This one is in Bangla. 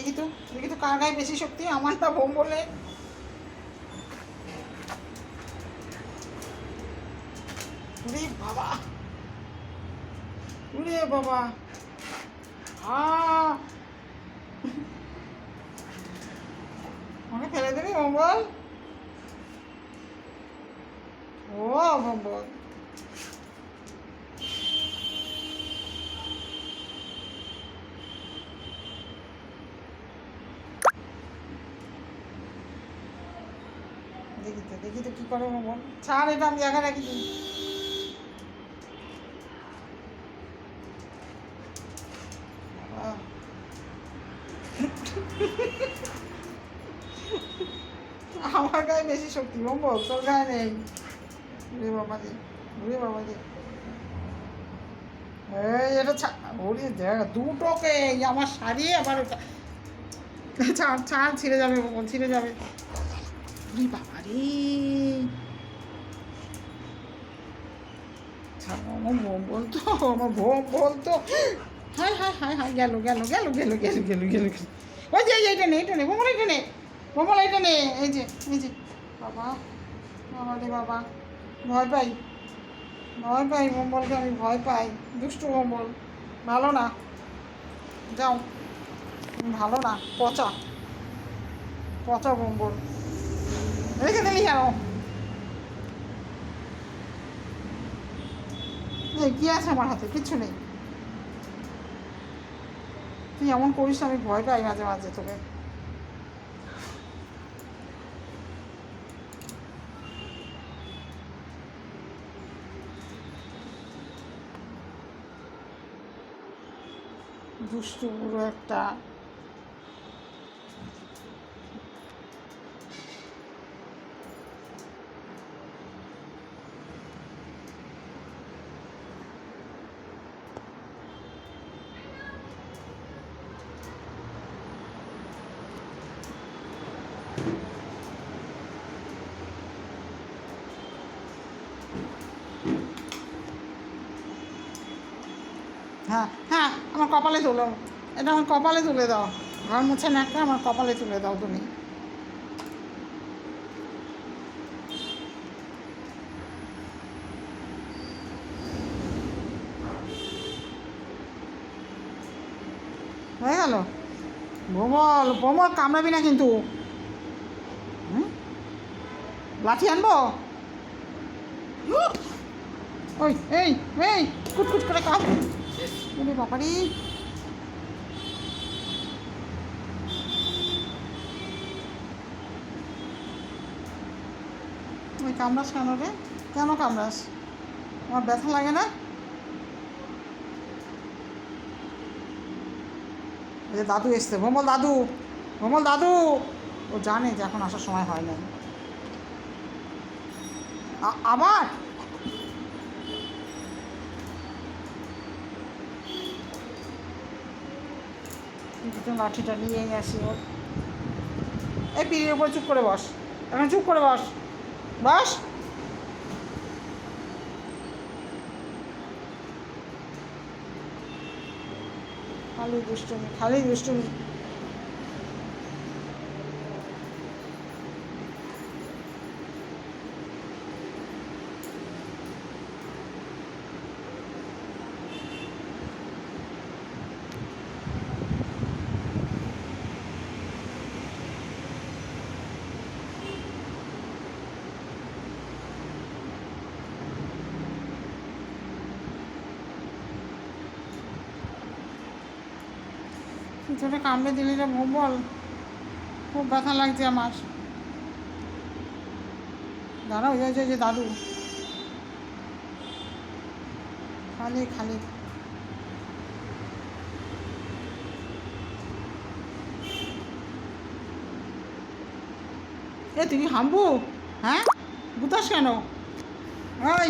দেখি তো কার গায়ে বেশি শক্তি, আমার না বোম বলে। উরে বাবা, উরে বাবা, আমাকে ফেলে দেবে মঙ্গল? ও মঙ্গল, দেখি তো কি করে মঙ্গল। ছাড়, এটা আমি জায়গায় রাখি দিই। আমার গায়ে বেশি শক্তি মঙ্গল, তোর গায়ে নেই। উরে বাবা দি, উরে বাবা দি, এই এটা ওরে দেখ দুটোকে, আমার শাড়ি আবার ওটা। ছাড় ছাড়, ছিঁড়ে যাবে মঙ্গল, ছিঁড়ে যাবে। উরে বাবা রে, আমার বোম বলতো, আমার বোম বলতো। হায় হায় হায় হায়, গেল গেল গেল গেল গেল গেল গেল গেল। ওই যে এইটা নে বোমল, এইটা নে বোমল, এইটা নে। এই যে বাবা, বাবা রে বাবা, ভয় পাই, ভয় পাই বোমলকে, আমি ভয় পাই। দুষ্টু বোমল, ভালো না, যাও, ভালো না, পচা পচা বোমল, রেখে দিলি কেন? এই কী আছে আমার হাতে? কিচ্ছু নেই। তুই এমন করিস, আমি ভয় পাই মাঝে মাঝে তোকে। দুষ্টু বুড়ো একটা। হ্যাঁ হ্যাঁ, আমার কপালে তোলো, এটা আমার কপালে তুলে দাও। ঘর মুছে না, একটা আমার কপালে তুলে দাও তুমি। হয়ে গেল। বোমল বোমল, কামড়াবি না কিন্তু। লাঠি আনবো? ওই এই এই, কুটকুট করে কাজ। ওরে বাবারি, ওই কামড়াস কেন রে? কেন কামড়াস? আমার ব্যথা লাগে না? এই যে দাদু এসছে, ভোমল দাদু, ভোমল দাদু। ও জানে যে এখন আসার সময় হয় না। আবার লাঠিটা নিয়ে আসি ওর। এই পিড়ির উপর চুপ করে বস, এখন চুপ করে বস, বস। খালি দুষ্টুমি, খালি দুষ্টুমি। পিছনে কামড়ে দিলি রে বল, খুব ব্যথা লাগছে আমার। দাঁড়াও, ওই যে দাদু, খালি খালি। এ তুই হাম্বু, হ্যাঁ গুতাস কেন? ওই